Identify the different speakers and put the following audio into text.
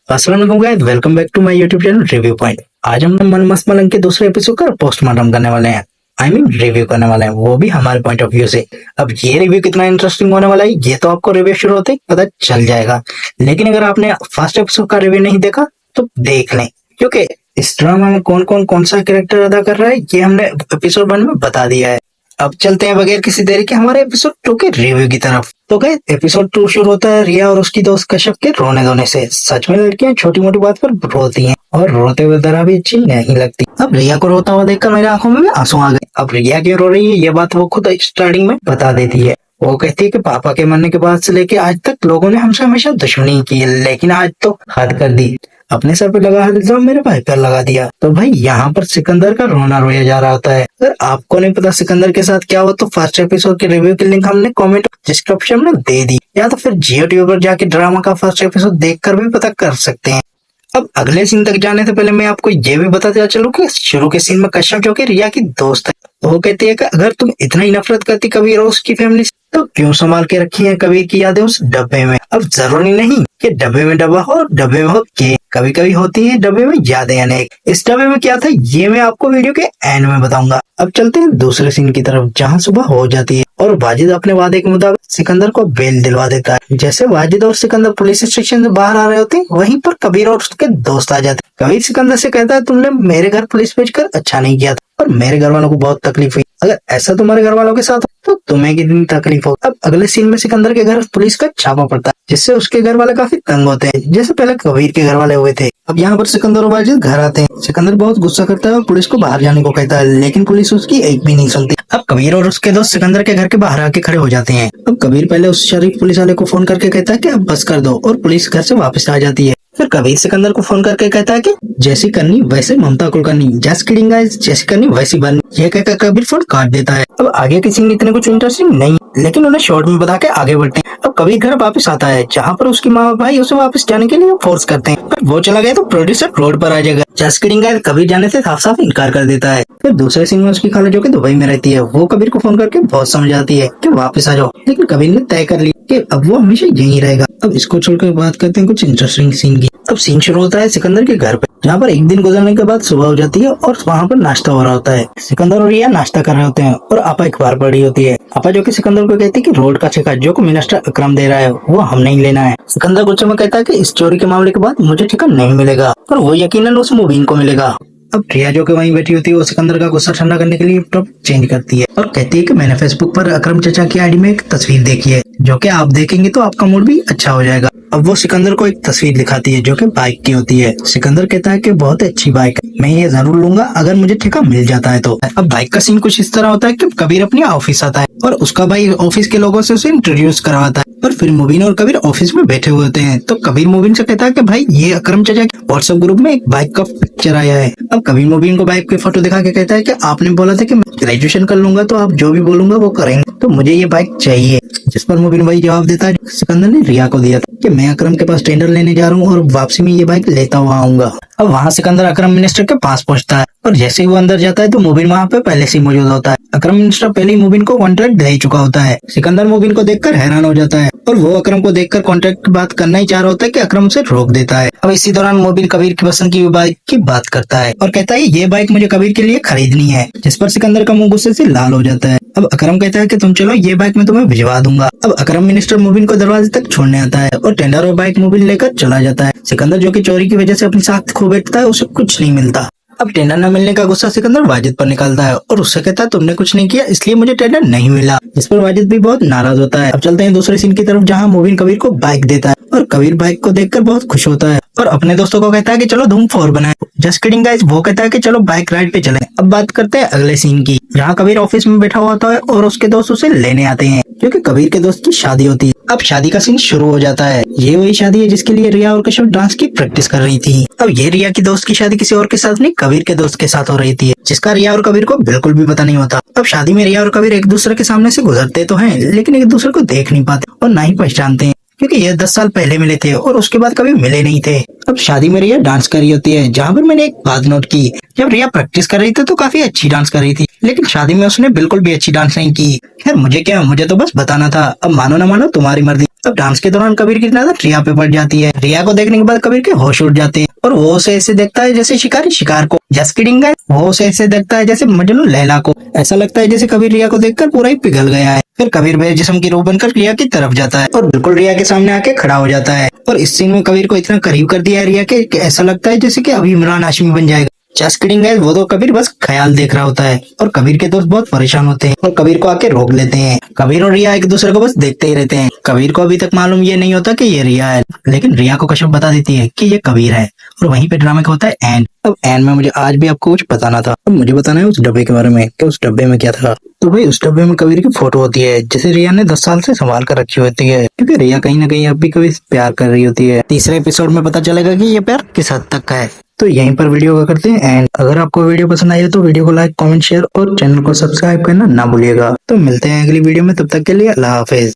Speaker 1: अस्सलाम वालेकुम guys, welcome back to my YouTube channel review point. आज हम मन मस्त मलंग के दूसरे एपिसोड का पोस्टमार्टम करने वाले हैं। रिव्यू करने वाले हैं, वो भी हमारे पॉइंट ऑफ व्यू से। अब ये रिव्यू कितना इंटरेस्टिंग होने वाला है ये तो आपको रिव्यू शुरू होते ही पता चल जाएगा। लेकिन अगर आपने फर्स्ट एपिसोड का रिव्यू नहीं देखा तो देख लें, क्योंकि इस ड्रामा में कौन सा कैरेक्टर अदा कर रहा है ये हमने एपिसोड 1 में बता दिया है। अब चलते हैं बगैर किसी देरी के हमारे एपिसोड 2 के रिव्यू की तरफ। तो गए एपिसोड 2 शुरू होता है रिया और उसकी दोस्त कश्यप के रोने धोने से। सच में लड़कियां छोटी मोटी बात पर रोती हैं और रोते हुए जरा भी अच्छी नहीं लगती। अब रिया को रोता हुआ देखकर मेरी आंखों में भी आंसू आ गए। अब रिया क्यों रो रही है ये बात वो खुद स्टार्टिंग में बता देती है। वो कहती है कि पापा के मरने के बाद से लेके आज तक लोगों ने हमसे हमेशा दुश्मनी की है, लेकिन आज तो हद कर दी। अपने सर पे लगा हाथ इल्जाम मेरे भाई पर लगा दिया। तो भाई यहाँ पर सिकंदर का रोना रोया जा रहा होता है। अगर आपको नहीं पता सिकंदर के साथ क्या हुआ तो फर्स्ट एपिसोड के रिव्यू की लिंक हमने कमेंट डिस्क्रिप्शन में दे दी, या तो फिर जियो ट्यूब पर जाके ड्रामा का फर्स्ट एपिसोड देखकर भी पता कर सकते हैं। अब अगले सीन तक जाने से पहले मैं आपको ये भी बताते चलूं कि शुरू के सीन में कश्यप जो कि रिया की दोस्त है, वो कहती है कि अगर तुम इतना ही नफरत करती कबीर और उसकी फैमिली से तो क्यों संभाल के रखी है कबीर की यादें उस डब्बे में। अब जरूरी नहीं कि डब्बे में डब्बा हो और डब्बे में हो केक, कभी कभी होती है डब्बे में यादें अनेक। इस डब्बे में क्या था ये मैं आपको वीडियो के एंड में बताऊंगा। अब चलते हैं दूसरे सीन की तरफ जहाँ सुबह हो जाती है और वाजिद अपने वादे के मुताबिक सिकंदर को बेल दिलवा देता है। जैसे वाजिद और सिकंदर पुलिस स्टेशन से बाहर आ रहे होते हैं वहीं पर कबीर और उसके दोस्त आ जाते हैं। कबीर सिकंदर से कहता है तुमने मेरे घर पुलिस भेजकर अच्छा नहीं किया था और मेरे घर वालों को बहुत तकलीफ हुई। अगर ऐसा तुम्हारे घर वालों के साथ हो तो तुम्हें कितनी तकलीफ हो। अब अगले सीन में सिकंदर के घर पुलिस का छापा पड़ता है, जिससे उसके घर वाले काफी तंग होते हैं, जैसे पहले कबीर के घर वाले हुए थे। अब यहाँ पर सिकंदर और वाजिद घर आते हैं। सिकंदर बहुत गुस्सा करता है और पुलिस को बाहर जाने को कहता है, लेकिन पुलिस उसकी एक भी नहीं सुनती। अब कबीर और उसके दोस्त सिकंदर के घर के बाहर आके खड़े हो जाते हैं। अब कबीर पहले उस शरीफ पुलिस वाले को फोन करके कहता है कि अब बस कर दो और पुलिस घर से वापस आ जाती है। फिर कबीर सिकंदर को फोन करके कहता है कि जैसी करनी वैसे ममता कुलकर्णी, जस्ट किडिंग गाइस, जैसी करनी वैसी बननी, ये कहकर कबीर फोन काट देता है। अब आगे के सीन इतने कुछ इंटरेस्टिंग नहीं, लेकिन उन्हें शॉर्ट में बता के आगे बढ़ते हैं। अब कबीर घर वापस आता है जहाँ पर उसकी माँ और भाई उसे वापस जाने के लिए फोर्स करते हैं, पर वो चला गया तो प्रोड्यूसर रोड पर आ जाएगा। जस्ट किडिंग गाइस कबीर जाने से साफ साफ इनकार कर देता है। फिर दूसरे सीन में उसकी खाला जो कि दुबई में रहती है वो कबीर को फोन करके बहुत समझाती है कि वापस आ जाओ, लेकिन कबीर ने तय कर लिया कि अब वो हमेशा यहीं रहेगा। अब इसको छोड़कर बात करते हैं कुछ इंटरेस्टिंग सीन की। अब सीन शुरू होता है सिकंदर के घर पे, जहाँ पर एक दिन गुजरने के बाद सुबह हो जाती है और वहाँ पर नाश्ता हो रहा होता है। सिकंदर और रिया नाश्ता कर रहे होते हैं और आपा अखबार पढ़ रही होती है। आपा जो कि सिकंदर को कहती है कि रोड का ठेका जो कि मिनिस्टर अकरम दे रहा है वो हम नहीं लेना है। सिकंदर गुस्से में कहता है कि इस चोरी के मामले के बाद मुझे ठेका नहीं मिलेगा और वो यकीनन उस मुबीन को मिलेगा। अब रिया जो कि वहीं बैठी होती है वो सिकंदर का गुस्सा ठंडा करने के लिए लैपटॉप चेंज करती है और कहती है कि मैंने फेसबुक पर अकरम चाचा की आईडी में एक तस्वीर देखी है जो कि आप देखेंगे तो आपका मूड भी अच्छा हो जाएगा। अब वो सिकंदर को एक तस्वीर दिखाती है जो कि बाइक की होती है। सिकंदर कहता है कि बहुत अच्छी बाइक है, मैं ये जरूर लूंगा अगर मुझे ठेका मिल जाता है तो। अब बाइक का सीन कुछ इस तरह होता है कि कबीर अपने ऑफिस आता है और उसका भाई ऑफिस के लोगों से उसे इंट्रोड्यूस करवाता है और फिर मुबीन और कबीर ऑफिस में बैठे हुए होते हैं। तो कबीर मुबीन से कहता है कि भाई ये अकरम चाचा के व्हाट्सएप ग्रुप में एक बाइक का पिक्चर आया है। अब कबीर मुबीन को बाइक की फोटो दिखा के कहता है कि आपने बोला था कि मैं ग्रेजुएशन कर लूंगा तो आप जो भी बोलूंगा वो करेंगे, तो मुझे ये बाइक चाहिए। जिस पर मुबीन वही जवाब देता है सिकंदर ने रिया को दिया था कि मैं अकरम के पास टेंडर लेने जा रहा हूँ और वापसी में ये बाइक लेता हुआ आऊंगा। अब वहाँ सिकंदर अकरम मिनिस्टर के पास पहुंचता है और जैसे ही वो अंदर जाता है तो मुबीन वहाँ पे पहले से मौजूद होता है। अकरम मिनिस्टर पहले ही मुबीन को कॉन्ट्रैक्ट दे चुका होता है। सिकंदर मुबीन को देखकर हैरान हो जाता है और वो अकरम को देखकर कॉन्ट्रैक्ट की बात करना ही चाह रहा होता है कि अकरम से रोक देता है। अब इसी दौरान मुबीन कबीर की पसंद की बाइक की बात करता है और कहता है ये बाइक मुझे कबीर के लिए खरीदनी है, जिस पर सिकंदर का मुंह गुस्से से लाल हो जाता है। अब अकरम कहता है कि तुम चलो ये बाइक मैं तुम्हें भिजवा दूंगा। अब अकरम मिनिस्टर मुबीन को दरवाजे तक छोड़ने आता है और टेंडर और बाइक मुबीन लेकर चला जाता है। सिकंदर जो कि चोरी की वजह से अपनी साख खो बैठता है उसे कुछ नहीं मिलता। अब टेंडर न मिलने का गुस्सा सिकंदर वाजिद पर निकालता है और उससे कहता है तुमने कुछ नहीं किया इसलिए मुझे टेंडर नहीं मिला, जिस पर वाजिद भी बहुत नाराज होता है। अब चलते हैं दूसरे सीन की तरफ जहाँ मुबीन कबीर को बाइक देता है और कबीर बाइक को देखकर बहुत खुश होता है और अपने दोस्तों को कहता है कि चलो धूम 4 बनाएं। जस्ट किडिंग गाइस वो कहता है कि चलो बाइक राइड पे चलें। अब बात करते हैं अगले सीन की, जहाँ कबीर ऑफिस में बैठा हुआ होता है और उसके दोस्त उसे लेने आते हैं क्योंकि कबीर के दोस्त की शादी होती है। अब शादी का सीन शुरू हो जाता है। ये वही शादी है जिसके लिए रिया और कश्यप डांस की प्रैक्टिस कर रही थी। अब ये रिया की दोस्त की शादी किसी और के साथ नहीं कबीर के दोस्त के साथ हो रही थी, जिसका रिया और कबीर को बिल्कुल भी पता नहीं होता। अब शादी में रिया और कबीर एक दूसरे के सामने से गुजरते तो हैं लेकिन एक दूसरे को देख नहीं पाते और ना ही पहचानते हैं क्योंकि ये 10 साल पहले मिले थे और उसके बाद कभी मिले नहीं थे। अब शादी में रिया डांस कर रही होती है, जहाँ पर मैंने एक बात नोट की, जब रिया प्रैक्टिस कर रही थी तो काफी अच्छी डांस कर रही थी, लेकिन शादी में उसने बिल्कुल भी अच्छी डांस नहीं की। खैर मुझे क्या, मुझे तो बस बताना था, अब मानो ना मानो तुम्हारी मर्जी। अब डांस के दौरान कबीर की नजर रिया पे पड़ जाती है। रिया को देखने के बाद कबीर के होश उड़ जाते हैं और वो उसे ऐसे देखता है जैसे शिकारी शिकार को। जस्ट किडिंग गाइस, वो उसे ऐसे देखता है जैसे मजनू लैला को। ऐसा लगता है जैसे कबीर रिया को देखकर पूरा ही पिघल गया है। फिर कबीर बेजिस्म की रूह बनकर रिया की तरफ जाता है और बिल्कुल रिया के सामने आके खड़ा हो जाता है। और इस सीन में कबीर को इतना करीब कर दिया है रिया के कि ऐसा लगता है जैसे कि अभी इमरान हाशमी बन जाएगा। जस्ट किडिंग गाइस, वो तो कबीर बस ख्याल देख रहा होता है और कबीर के दोस्त बहुत परेशान होते हैं और कबीर को आके रोक लेते हैं। कबीर और रिया एक दूसरे को बस देखते ही रहते हैं। कबीर को अभी तक मालूम ये नहीं होता कि ये रिया है, लेकिन रिया को कश्यप बता देती है कि ये कबीर है। और वहीं पे ड्रामे का होता है एंड। अब एंड में मुझे आज भी आपको कुछ बताना था। अब मुझे बताना है उस डब्बे के बारे में कि उस डब्बे में क्या था। तो भाई उस डब्बे में कबीर की फोटो होती है जिसे रिया ने 10 साल से संभाल कर रखी होती है, क्योंकि रिया कहीं ना कहीं अब भी कभी प्यार कर रही होती है। तीसरे एपिसोड में पता चलेगा कि ये प्यार किस हद तक का है। तो यहीं पर वीडियो का करते हैं एंड। अगर आपको वीडियो पसंद आई हो तो वीडियो को लाइक, कमेंट, शेयर और चैनल को सब्सक्राइब करना ना भूलिएगा। तो मिलते हैं अगली वीडियो में, तब तक के लिए अल्लाह हाफिज।